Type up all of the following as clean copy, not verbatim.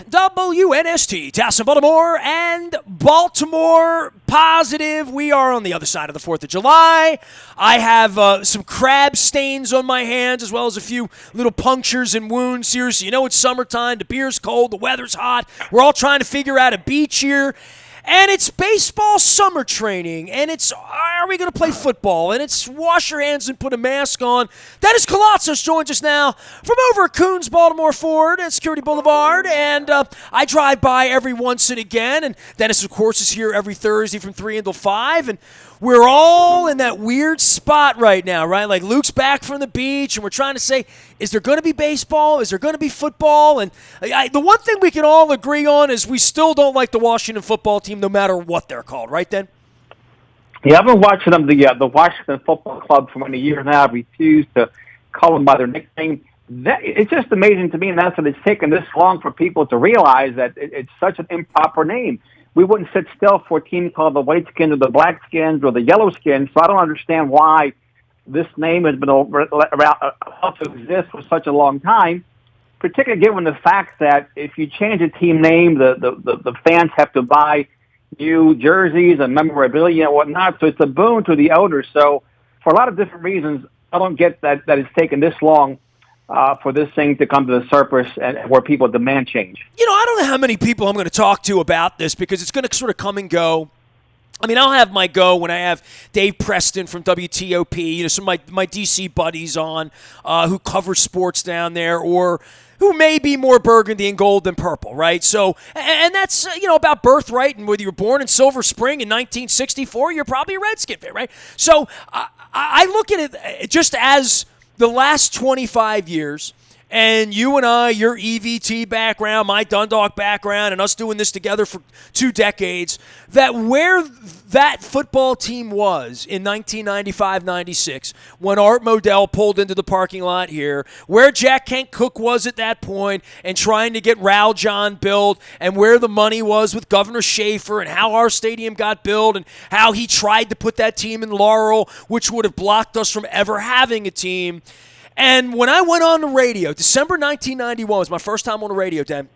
WNST, Towson, Baltimore, and Baltimore Positive. We are on the other side of the 4th of July. I have some crab stains on my hands, as well as a few little punctures and wounds here. So you know it's summertime, the beer's cold, the weather's hot. We're all trying to figure out a beach here. And it's baseball summer training, and it's, are we going to play football? And it's wash your hands and put a mask on. Dennis Koulatsos joins us now from over at Coons Baltimore Ford and Security Boulevard, and I drive by every once and again, and Dennis, of course, is here every Thursday from 3 until 5, and we're all in that weird spot right now, right? Like Luke's back from the beach, and we're trying to say, is there going to be baseball? Is there going to be football? And the one thing we can all agree on is we still don't like the Washington football team, no matter what they're called, right, Den? Yeah, I've been watching them, the Washington Football Club for many years now. I refuse to call them by their nickname. It's just amazing to me, and that's what it's taken this long for people to realize that it's such an improper name. We wouldn't sit still for a team called the White Skins or the Black Skins or the Yellow Skins, so I don't understand why this name has been allowed to exist for such a long time, particularly given the fact that if you change a team name, the fans have to buy new jerseys and memorabilia and whatnot, so it's a boon to the owners. So for a lot of different reasons, I don't get that it's taken this long for this thing to come to the surface and where people demand change. You know, I don't know how many people I'm going to talk to about this because it's going to sort of come and go. I mean, I'll have my go when I have Dave Preston from WTOP, you know, some of my DC buddies on who cover sports down there, or who may be more burgundy and gold than purple, right? So, and that's, you know, about birthright, and whether you were born in Silver Spring in 1964, you're probably a Redskin fan, right? So I look at it just as the last 25 years, and you and I, your EVT background, my Dundalk background, and us doing this together for 2 decades, that where that football team was in 1995-96 when Art Modell pulled into the parking lot here, where Jack Kent Cooke was at that point and trying to get Raul John built, and where the money was with Governor Schaefer and how our stadium got built and how he tried to put that team in Laurel, which would have blocked us from ever having a team. And when I went on the radio, December 1991 was my first time on the radio, Dan.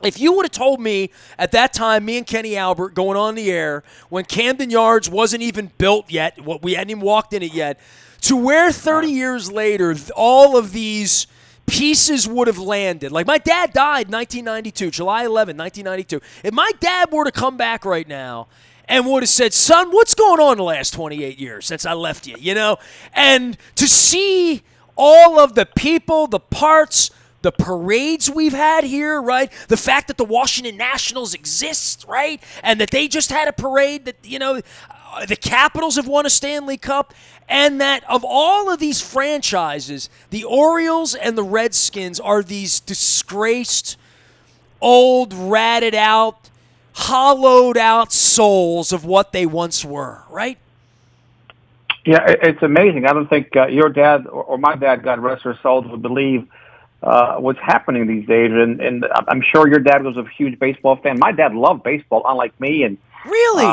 If you would have told me at that time, me and Kenny Albert going on the air, when Camden Yards wasn't even built yet, we hadn't even walked in it yet, to where 30 years later all of these pieces would have landed. Like, my dad died 1992, July 11, 1992. If my dad were to come back right now and would have said, son, what's going on the last 28 years since I left you, you know? And to see all of the people, the parts, the parades we've had here, right? The fact that the Washington Nationals exist, right? And that they just had a parade that, you know, the Capitals have won a Stanley Cup. And that of all of these franchises, the Orioles and the Redskins are these disgraced, old, ratted out, hollowed out souls of what they once were, right? Yeah, it's amazing. I don't think your dad or my dad, God rest their souls, would believe what's happening these days. And I'm sure your dad was a huge baseball fan. My dad loved baseball, unlike me. And really?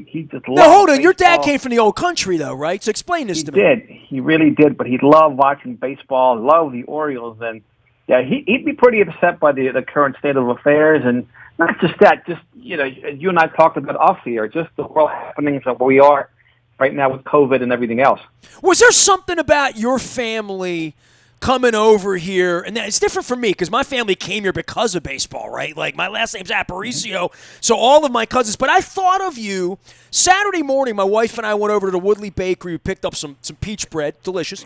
He just loved Now, hold on. baseball. Your dad came from the old country, though, right? So explain this to me. He did. He really did. But he loved watching baseball, loved the Orioles. And, yeah, he'd be pretty upset by the current state of affairs. And not just that, just, you know, you and I talked about off here, just the world happenings of where we are right now with COVID and everything else. Was there something about your family coming over here? And it's different for me because my family came here because of baseball, right? Like, my last name's Aparicio, so all of my cousins. But I thought of you Saturday morning. My wife and I went over to the Woodley Bakery. We picked up some peach bread, delicious.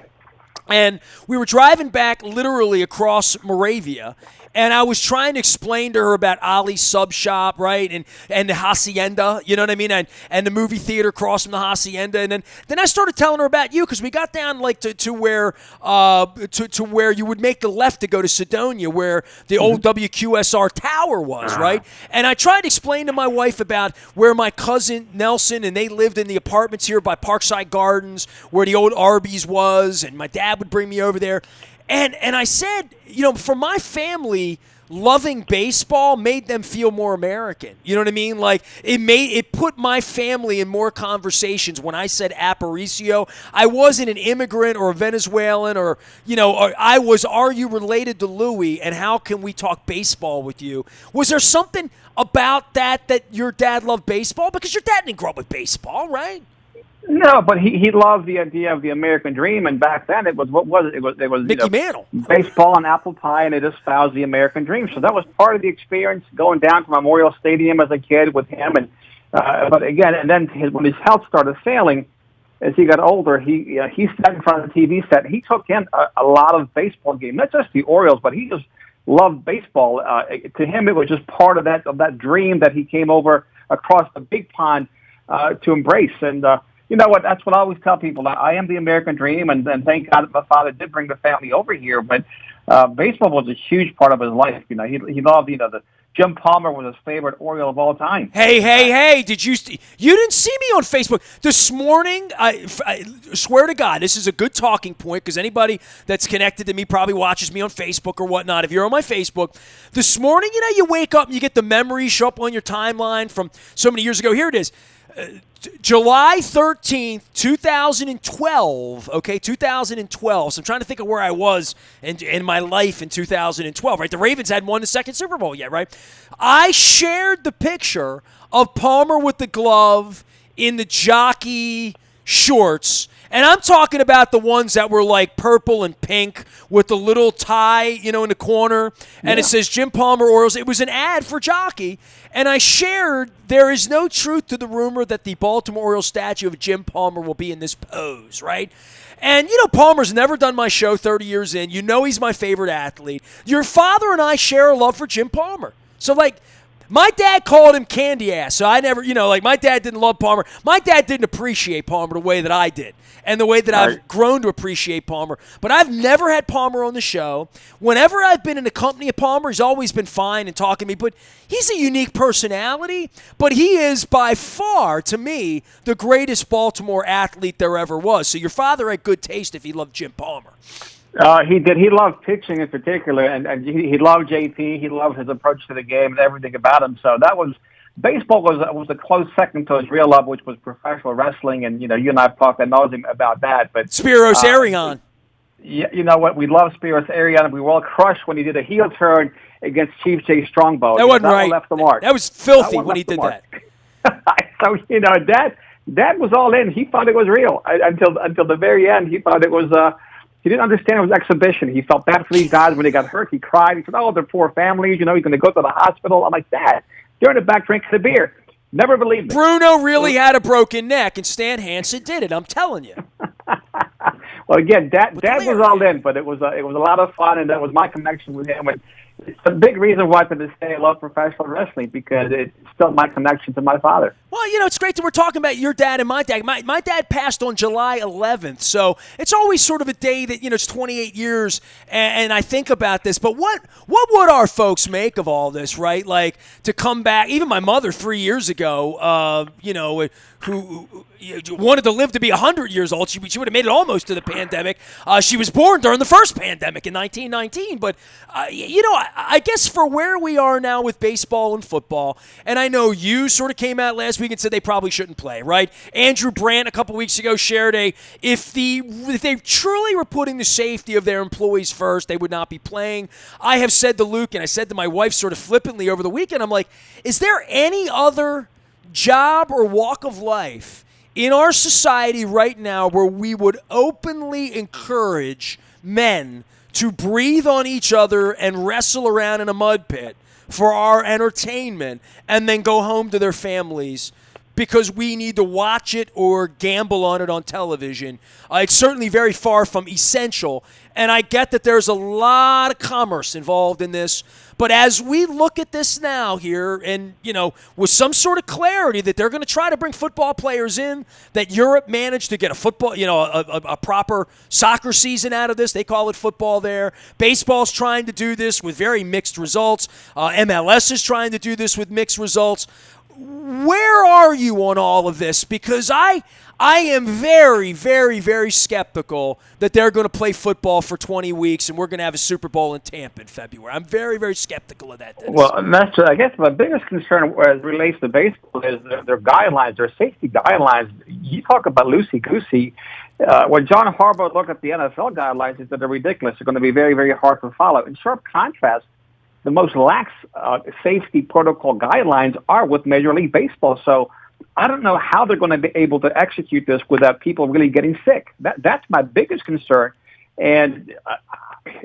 And we were driving back literally across Moravia, and I was trying to explain to her about Ali's Sub Shop, right, and the Hacienda, you know what I mean, and the movie theater across from the Hacienda, and then I started telling her about you because we got down like to where you would make the left to go to Sedonia, where the old WQSR tower was, right, and I tried to explain to my wife about where my cousin Nelson and they lived in the apartments here by Parkside Gardens, where the old Arby's was, and my dad would bring me over there. And I said, for my family, loving baseball made them feel more American. You know what I mean? Like it put my family in more conversations when I said Aparicio. I wasn't an immigrant or a Venezuelan or I was, are you related to Louis and how can we talk baseball with you? Was there something about that your dad loved baseball? Because your dad didn't grow up with baseball, right? No, but he loved the idea of the American dream, and back then it was what was it? It was Mickey Mantle, baseball and apple pie, and it espoused the American dream. So that was part of the experience going down to Memorial Stadium as a kid with him. And but again, and then when his health started failing as he got older, he sat in front of the TV set. He took in a lot of baseball games, not just the Orioles, but he just loved baseball. To him, it was just part of that dream that he came over across the big pond to embrace. And you know what? That's what I always tell people. I am the American dream, and thank God that my father did bring the family over here. But baseball was a huge part of his life. He loved the Jim Palmer was his favorite Oriole of all time. Hey! Did you didn't see me on Facebook this morning? I swear to God, this is a good talking point because anybody that's connected to me probably watches me on Facebook or whatnot. If you're on my Facebook, this morning, you wake up and you get the memories show up on your timeline from so many years ago. Here it is. July 13th, 2012, okay, 2012. So I'm trying to think of where I was in my life in 2012, right? The Ravens hadn't won the second Super Bowl yet, right? I shared the picture of Palmer with the glove in the jockey shorts, and I'm talking about the ones that were like purple and pink with the little tie, in the corner, and It says Jim Palmer Orioles. It was an ad for jockey. And I shared, there is no truth to the rumor that the Baltimore Orioles statue of Jim Palmer will be in this pose, right? And, Palmer's never done my show 30 years in. He's my favorite athlete. Your father and I share a love for Jim Palmer. So, my dad called him candy ass. So I never, my dad didn't love Palmer. My dad didn't appreciate Palmer the way that I did and the way that I've grown to appreciate Palmer. But I've never had Palmer on the show. Whenever I've been in the company of Palmer, he's always been fine and talking to me. But he's a unique personality. But he is by far, to me, the greatest Baltimore athlete there ever was. So your father had good taste if he loved Jim Palmer. He did. He loved pitching in particular, and he loved JP. He loved his approach to the game and everything about him. So baseball was a close second to his real love, which was professional wrestling. And you and I have talked ad nauseum about that. But Spiros Arion. Yeah, you know what? We love Spiros Arion. We were all crushed when he did a heel turn against Chief Jay Strongbow. That wasn't right. One left the mark. That was filthy when he did that. So Dad was all in. He thought it was real until the very end. He thought it was. He didn't understand it was exhibition. He felt bad for these guys when they got hurt. He cried. He said, "Oh, they're poor families. He's going to go to the hospital." I'm like, "Dad, you're in the back drinking a beer." Never believed it. Bruno really had a broken neck, and Stan Hansen did it. I'm telling you. Well, again, Dad was all in, but it was a lot of fun, and that was my connection with him. And it's a big reason why to this day I love professional wrestling because it's still my connection to my father. Well, it's great that we're talking about your dad and my dad. My dad passed on July 11th, so it's always sort of a day that, it's 28 years, and I think about this. But what would our folks make of all this, right? Like, to come back, even my mother 3 years ago, who wanted to live to be 100 years old. She would have made it almost to the pandemic. She was born during the first pandemic in 1919. But, I guess for where we are now with baseball and football, and I know you sort of came out last week and said they probably shouldn't play, right? Andrew Brandt a couple weeks ago shared if they truly were putting the safety of their employees first, they would not be playing. I have said to Luke, and I said to my wife sort of flippantly over the weekend, I'm like, is there any other job or walk of life in our society right now where we would openly encourage men to breathe on each other and wrestle around in a mud pit for our entertainment and then go home to their families because we need to watch it or gamble on it on television? It's certainly very far from essential, and I get that there's a lot of commerce involved in this. But as we look at this now here and, with some sort of clarity that they're going to try to bring football players in, that Europe managed to get a football, a proper soccer season out of this. They call it football there. Baseball's trying to do this with very mixed results. MLS is trying to do this with mixed results. where are you on all of this? Because I am very, very, very skeptical that they're going to play football for 20 weeks and we're going to have a Super Bowl in Tampa in February. I'm very, very skeptical of that, Dennis. Well, and that's, I guess, my biggest concern as it relates to baseball is their guidelines, their safety guidelines. You talk about loosey-goosey. When John Harbaugh looked at the NFL guidelines, he said they're ridiculous. They're going to be very, very hard to follow. In sharp contrast, the most lax safety protocol guidelines are with Major League Baseball. So I don't know how they're going to be able to execute this without people really getting sick. That's my biggest concern. And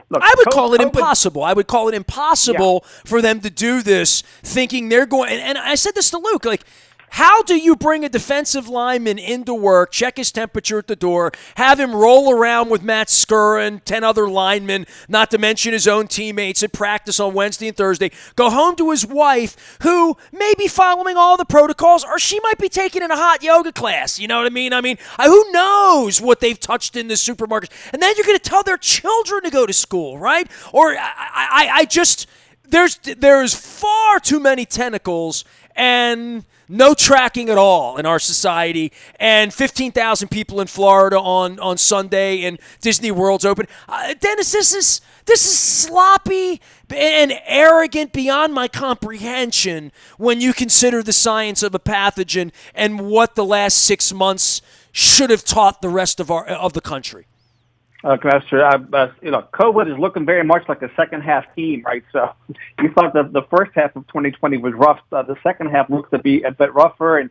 look, I would call it impossible. I would call it impossible for them to do this, thinking they're going. And I said this to Luke, like, how do you bring a defensive lineman into work, check his temperature at the door, have him roll around with Matt Skura and 10 other linemen, not to mention his own teammates at practice on Wednesday and Thursday, go home to his wife, who may be following all the protocols, or she might be taking in a hot yoga class, you know what I mean? Who knows what they've touched in the supermarket? And then you're going to tell their children to go to school, right? Or there's far too many tentacles and no tracking at all in our society, and 15,000 people in Florida on Sunday, and Disney World's open. Dennis, this is sloppy and arrogant beyond my comprehension when you consider the science of a pathogen and what the last 6 months should have taught the rest of the country. Nestor, COVID is looking very much like a second-half team, right? So you thought that the first half of 2020 was rough. The second half looks to be a bit rougher. And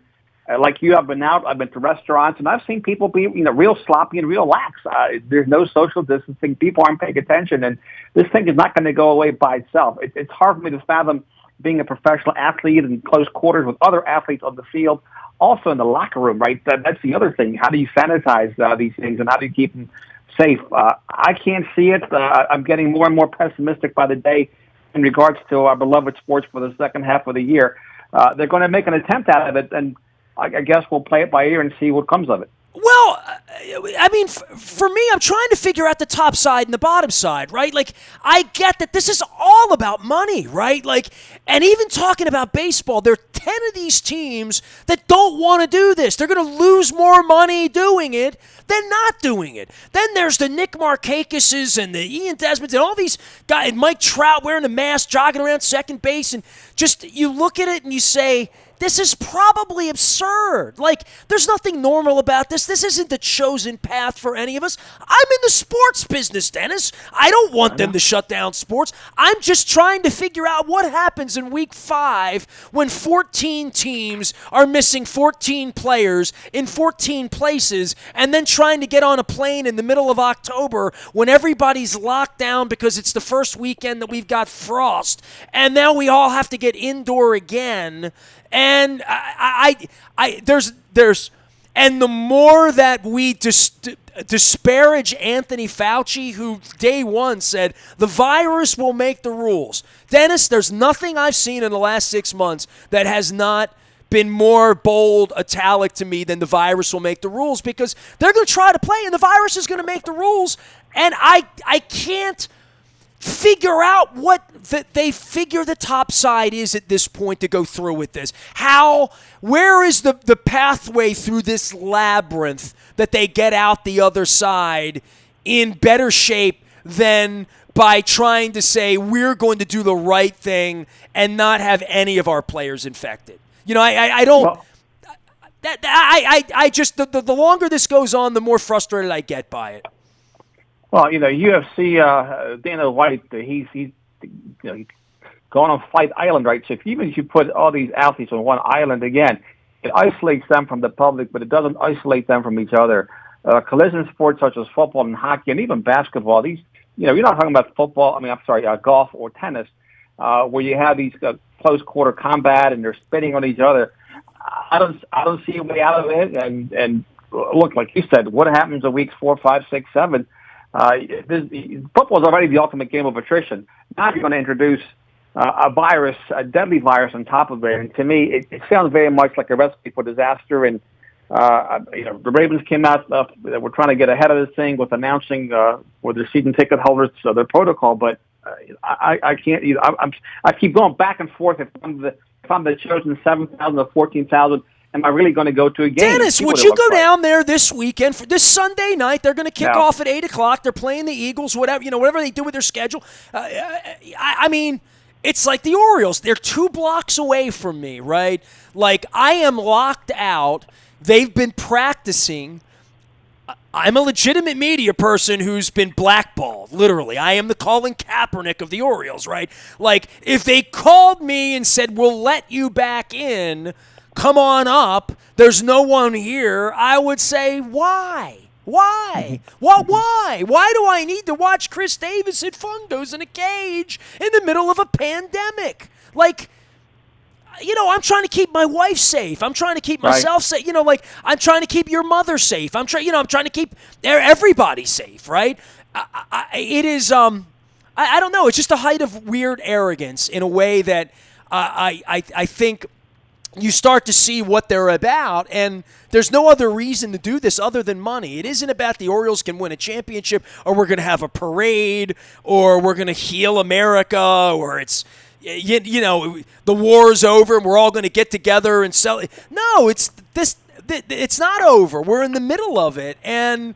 like you, I've been to restaurants, and I've seen people be, real sloppy and real lax. There's no social distancing. People aren't paying attention, and this thing is not going to go away by itself. It's hard for me to fathom being a professional athlete in close quarters with other athletes on the field, also in the locker room, right? That's the other thing. How do you sanitize these things, and how do you keep them safe? I can't see it. I'm getting more and more pessimistic by the day in regards to our beloved sports for the second half of the year. They're going to make an attempt out of it, and I guess we'll play it by ear and see what comes of it. Well, for me, I'm trying to figure out the top side and the bottom side, right? Like, I get that this is all about money, right? Like, and even talking about baseball, there are 10 of these teams that don't want to do this. They're going to lose more money doing it than not doing it. Then there's the Nick Markakises and the Ian Desmonds and all these guys, Mike Trout wearing a mask, jogging around second base, and just, you look at it and you say, this is probably absurd. Like, there's nothing normal about this. This isn't the chosen path for any of us. I'm in the sports business, Dennis. I don't want them to shut down sports. I'm just trying to figure out what happens in week 5 when 14 teams are missing 14 players in 14 places, and then trying to get on a plane in the middle of October when everybody's locked down because it's the first weekend that we've got frost, and now we all have to get indoor again. And and the more that we disparage Anthony Fauci, who day one said the virus will make the rules. Dennis, there's nothing I've seen in the last 6 months that has not been more bold, italic to me than the virus will make the rules, because they're going to try to play and the virus is going to make the rules. And I can't figure out what they figure the top side is at this point to go through with this. Where is the pathway through this labyrinth that they get out the other side in better shape than by trying to say we're going to do the right thing and not have any of our players infected? I don't. Well, I just the longer this goes on, the more frustrated I get by it. Well, UFC, Dana White, he's going on Fight Island, right? So even if you put all these athletes on one island again, it isolates them from the public, but it doesn't isolate them from each other. Collision sports such as football and hockey and even basketball, these, you're not talking about football, golf or tennis, where you have these close quarter combat and they're spitting on each other. I don't see a way out of it. And look, like you said, what happens in weeks 4, 5, 6, 7? Football is already the ultimate game of attrition. Now you're going to introduce a virus, a deadly virus on top of it. And to me, it sounds very much like a recipe for disaster. And the Ravens came out, we're trying to get ahead of this thing with announcing for their season ticket holders their protocol. But I can't. I keep going back and forth. If if I'm the chosen 7,000 or 14,000, am I really going to go to a game? Dennis, would you go down there this weekend for this Sunday night? They're going to kick off at 8:00. They're playing the Eagles, whatever they do with their schedule. I mean, it's like the Orioles. They're 2 blocks away from me, right? Like, I am locked out. They've been practicing. I'm a legitimate media person who's been blackballed, literally. I am the Colin Kaepernick of the Orioles, right? Like, if they called me and said, we'll let you back in, come on up, there's no one here, I would say, why? Why? Why? Why do I need to watch Chris Davis hit fungos in a cage in the middle of a pandemic? Like, I'm trying to keep my wife safe. I'm trying to keep myself safe. I'm trying to keep your mother safe. I'm trying to keep everybody safe, right? It is, I don't know. It's just a height of weird arrogance in a way that I think you start to see what they're about, and there's no other reason to do this other than money. It isn't about the Orioles can win a championship, or we're going to have a parade, or we're going to heal America, or it's, the war's over and we're all going to get together and sell it. No, it's not over. We're in the middle of it, and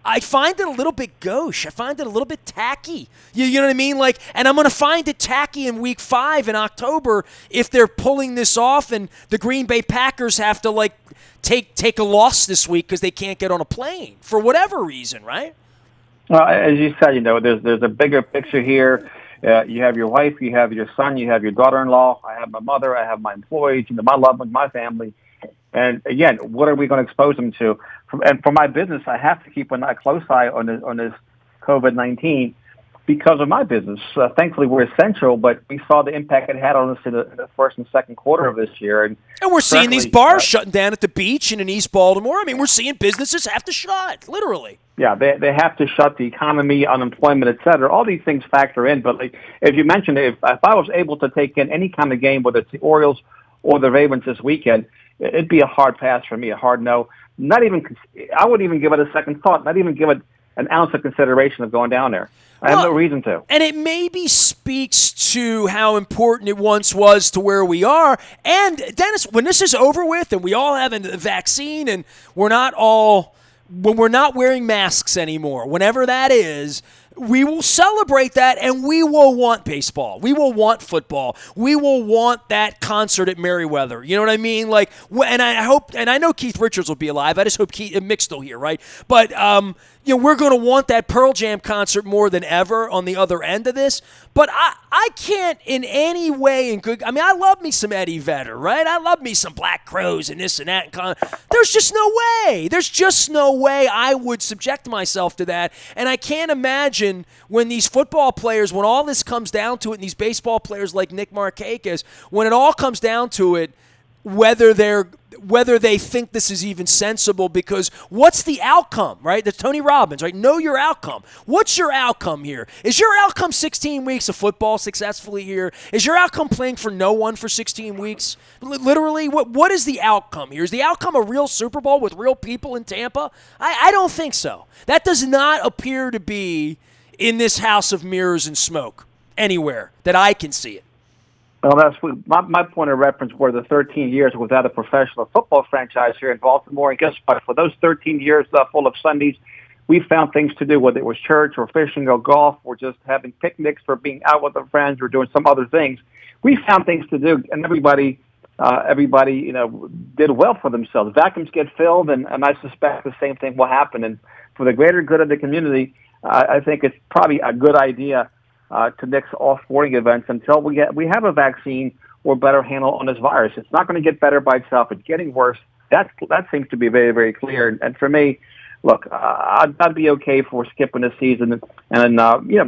I find it a little bit gauche. I find it a little bit tacky. You know what I mean? Like, and I'm going to find it tacky in Week 5 in October if they're pulling this off, and the Green Bay Packers have to take a loss this week because they can't get on a plane for whatever reason, right? Well, as you said, there's a bigger picture here. You have your wife, you have your son, you have your daughter-in-law. I have my mother, I have my employees, my loved ones, my family. And again, what are we going to expose them to? And for my business, I have to keep a close eye on this COVID-19 because of my business. Thankfully, we're essential, but we saw the impact it had on us in the first and second quarter of this year. And we're seeing these bars shutting down at the beach and in East Baltimore. I mean, we're seeing businesses have to shut, literally. Yeah, they have to shut, the economy, unemployment, et cetera. All these things factor in. But as you mentioned, if I was able to take in any kind of game, whether it's the Orioles or the Ravens this weekend, it'd be a hard pass for me, a hard no. I wouldn't even give it a second thought, not even give it an ounce of consideration of going down there. I have no reason to. And it maybe speaks to how important it once was to where we are. And, Dennis, when this is over with and we all have a vaccine and when we're not wearing masks anymore, whenever that is, we will celebrate that, and we will want baseball. We will want football. We will want that concert at Merriweather. You know what I mean? And I know Keith Richards will be alive. I just hope Mick's still here, right? But we're going to want that Pearl Jam concert more than ever on the other end of this. But I can't in any way I love me some Eddie Vedder, right? I love me some Black Crowes and this and that. There's just no way. There's just no way I would subject myself to that. And I can't imagine when these football players, when all this comes down to it, and these baseball players like Nick Markakis, when it all comes down to it, whether they think this is even sensible, because what's the outcome, right? That's Tony Robbins, right? Know your outcome. What's your outcome here? Is your outcome 16 weeks of football successfully here? Is your outcome playing for no one for 16 weeks? Literally, what is the outcome here? Is the outcome a real Super Bowl with real people in Tampa? I don't think so. That does not appear to be in this house of mirrors and smoke anywhere that I can see it. Well, that's my point of reference were the 13 years without a professional football franchise here in Baltimore. And guess what? For those 13 years full of Sundays, we found things to do, whether it was church or fishing or golf or just having picnics or being out with our friends or doing some other things. We found things to do, and everybody did well for themselves. Vacuums get filled, and I suspect the same thing will happen. And for the greater good of the community, I think it's probably a good idea to nix all sporting events until we have a vaccine or better handle on this virus. It's not going to get better by itself. It's getting worse. That seems to be very, very clear. And for me, look, I'd be okay for skipping the season, and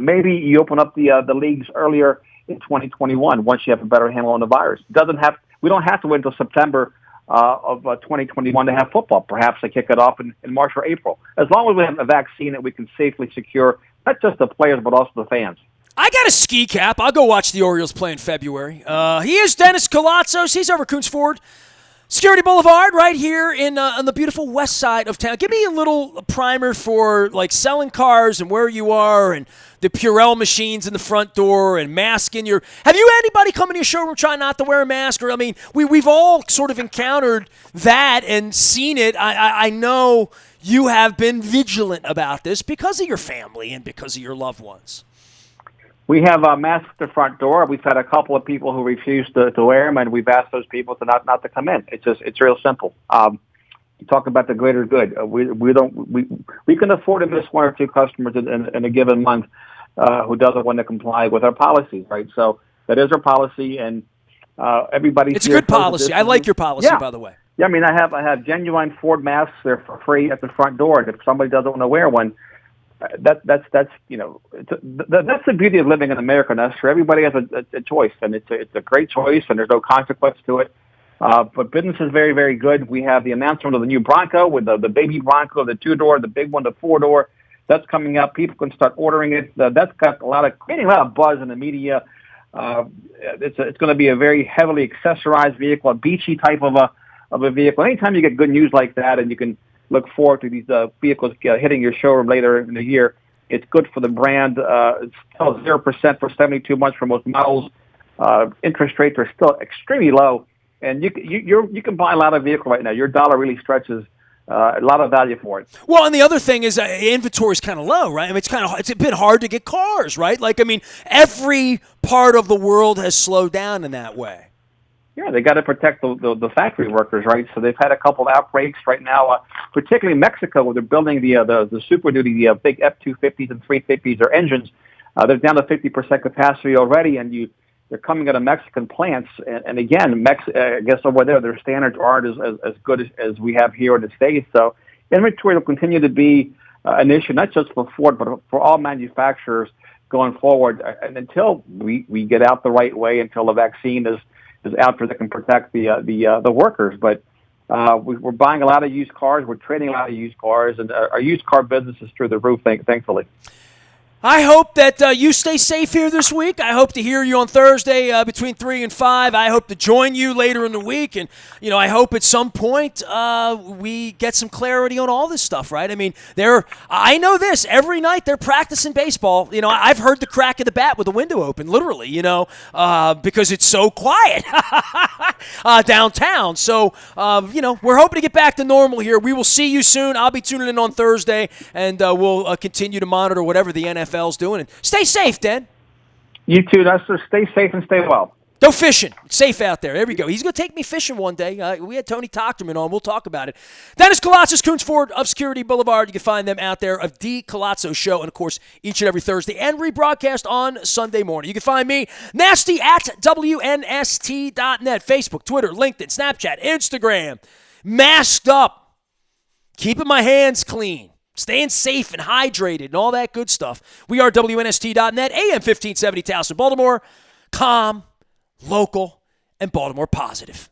maybe you open up the leagues earlier in 2021 once you have a better handle on the virus. We don't have to wait until September of 2021 to have football. Perhaps they kick it off in March or April. As long as we have a vaccine that we can safely secure, not just the players but also the fans. I got a ski cap. I'll go watch the Orioles play in February. He is Dennis Koulatsos. He's over Coons Ford. Security Boulevard, right here on the beautiful west side of town. Give me a little primer for like selling cars and where you are, and the Purell machines in the front door, and masking your. Have you had anybody come into your showroom trying not to wear a mask? Or I mean, we've all sort of encountered that and seen it. I know you have been vigilant about this because of your family and because of your loved ones. We have masks at the front door. We've had a couple of people who refuse to wear them, and we've asked those people to not to come in. It's real simple. You talk about the greater good. We can afford to miss one or two customers in a given month who doesn't want to comply with our policies, right? So that is our policy, and everybody. It's a good policy. I like your policy, by the way. Yeah, I mean, I have genuine Ford masks. They're for free at the front door, and if somebody doesn't want to wear one. That's that's the beauty of living in America, Nestor. Everybody has a choice, and it's a great choice, and there's no consequence to it. But business is very, very good. We have the announcement of the new Bronco with the baby Bronco, the 2-door, the big one, the 4-door. That's coming up. People can start ordering it. That's got creating a lot of buzz in the media. It's going to be a very heavily accessorized vehicle, a beachy type of a vehicle. Anytime you get good news like that, and you can look forward to these vehicles hitting your showroom later in the year. It's good for the brand. It's still 0% for 72 months for most models. Interest rates are still extremely low, and you can buy a lot of vehicle right now. Your dollar really stretches a lot of value for it. Well, and the other thing is inventory is kind of low, right? I mean, it's a bit hard to get cars, right? Like, I mean, every part of the world has slowed down in that way. Yeah, they got to protect the factory workers, right? So they've had a couple of outbreaks right now, particularly in Mexico, where they're building the Super Duty, the big F-250s and 350s, their engines. They're down to 50% capacity already, and they're coming out of Mexican plants. And again, I guess over there, their standards aren't as good as we have here in the States. So inventory will continue to be an issue, not just for Ford, but for all manufacturers going forward. And until we get out the right way, until the vaccine is out there that can protect the workers. But we're buying a lot of used cars. We're trading a lot of used cars, and our used car business is through the roof, thankfully. I hope that you stay safe here this week. I hope to hear you on Thursday between 3 and 5. I hope to join you later in the week. And, I hope at some point we get some clarity on all this stuff, right? I mean, I know this. Every night they're practicing baseball. I've heard the crack of the bat with the window open, literally, because it's so quiet downtown. So, we're hoping to get back to normal here. We will see you soon. I'll be tuning in on Thursday, and we'll continue to monitor whatever the NFL's doing. And stay safe, Dan. You too, Nestor. Stay safe and stay well. Go fishing. It's safe out there. There we go. He's going to take me fishing one day. We had Tony Tochterman on. We'll talk about it. That is Koulatsos, Coons Ford of Security Boulevard. You can find them out there of The Koulatsos Show, and, of course, each and every Thursday, and rebroadcast on Sunday morning. You can find me, Nasty, at WNST.net, Facebook, Twitter, LinkedIn, Snapchat, Instagram. Masked up. Keeping my hands clean. Staying safe and hydrated and all that good stuff. We are WNST.net, AM 1570 Towson, Baltimore. Calm, local, and Baltimore positive.